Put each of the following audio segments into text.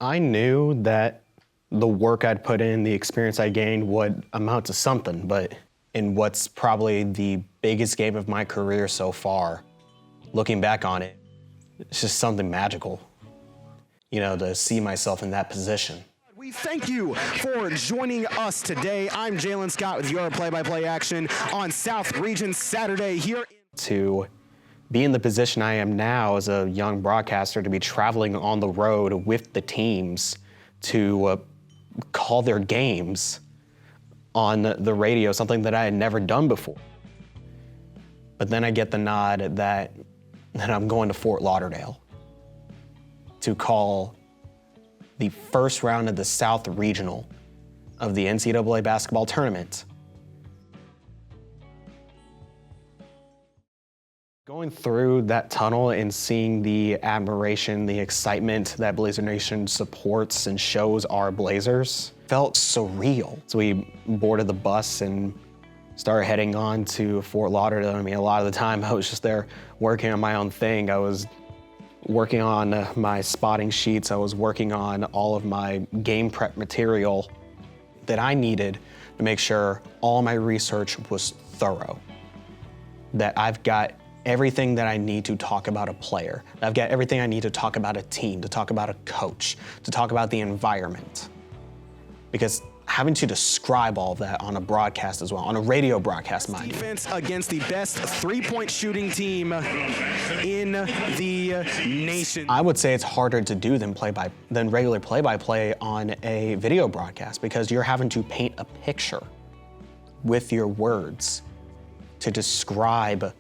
I knew that the work I'd put in, the experience I gained would amount to something, but in what's probably the biggest game of my career so far, looking back on it, it's just something magical, you know, to see myself in that position. We thank you for joining us today. I'm Jaylan Scott with your play-by-play action on South Region Saturday here. To be in the position I am now as a young broadcaster, to be traveling on the road with the teams to call their games on the radio, something that I had never done before. But then I get the nod that I'm going to Fort Lauderdale to call the first round of the South Regional of the NCAA basketball tournament. Going through that tunnel and seeing the admiration, the excitement that Blazer Nation supports and shows our Blazers felt surreal. So we boarded the bus and started heading on to Fort Lauderdale. I mean, a lot of the time I was just there working on my own thing. I was working on my spotting sheets. I was working on all of my game prep material that I needed to make sure all my research was thorough, that I've got everything that I need to talk about a player. I've got everything I need to talk about a team, to talk about a coach, to talk about the environment. Because having to describe all of that on a broadcast as well, on a radio broadcast, mind you. Defense against the best three-point shooting team in the nation. I would say it's harder to do than regular play-by-play on a video broadcast, because you're having to paint a picture with your words to describe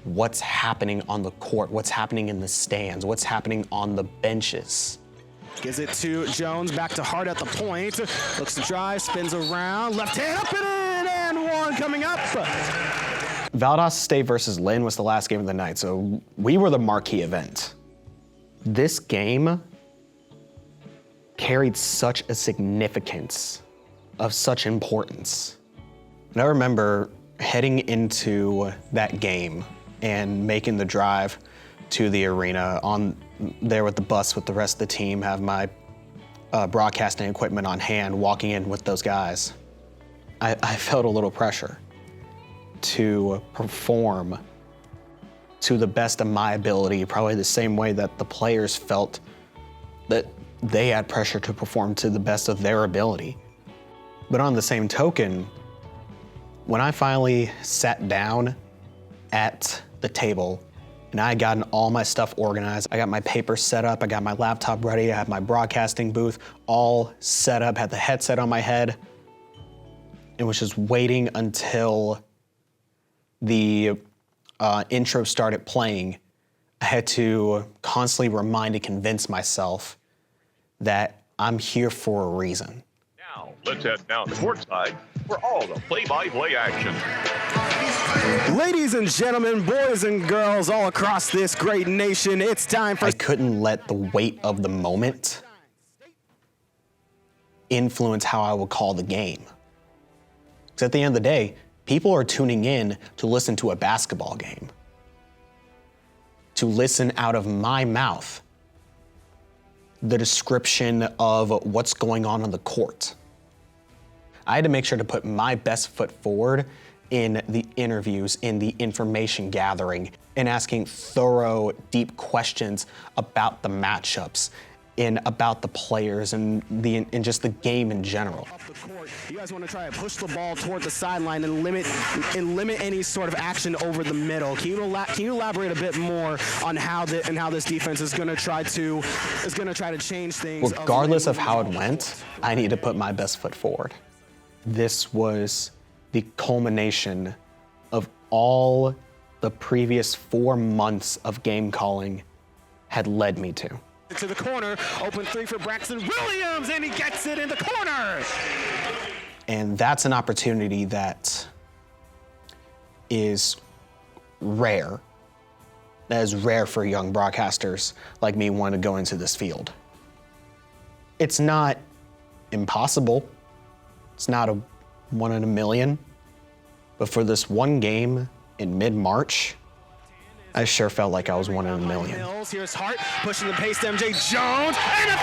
what's happening on the court, what's happening in the stands, what's happening on the benches. Gives it to Jones, back to Hart at the point. Looks to drive, spins around, left hand up and in, and one coming up. Valdosta State versus Lynn was the last game of the night, so we were the marquee event. This game carried such a significance, of such importance. And I remember heading into that game and making the drive to the arena, on there with the bus with the rest of the team, have my broadcasting equipment on hand, walking in with those guys. I felt a little pressure to perform to the best of my ability, probably the same way that the players felt that they had pressure to perform to the best of their ability. But on the same token, when I finally sat down at the table and I had gotten all my stuff organized, I got my paper set up, I got my laptop ready, I had my broadcasting booth all set up, had the headset on my head, and was just waiting until the intro started playing. I had to constantly remind and convince myself that I'm here for a reason. Now, let's head down to courtside for all the play-by-play action. Ladies and gentlemen, boys and girls all across this great nation, it's time for... I couldn't let the weight of the moment influence how I would call the game. Because at the end of the day, people are tuning in to listen to a basketball game, to listen out of my mouth the description of what's going on the court. I had to make sure to put my best foot forward in the interviews, in the information gathering, and asking thorough, deep questions about the matchups, and about the players, and just the game in general. Off the court, you guys want to try to push the ball toward the sideline and limit any sort of action over the middle. Can you elaborate a bit more on how this defense is going to try to change things? Regardless of how it went, I need to put my best foot forward. This was the culmination of all the previous 4 months of game calling had led me to. To the corner, open three for Braxton Williams, and he gets it in the corner. And that's an opportunity that is rare. That is rare for young broadcasters like me wanting to go into this field. It's not impossible. It's not a 1 in a million. But for this one game in mid-March, I sure felt like I was 1 in a million. Here's Hart pushing the pace to MJ Jones, and a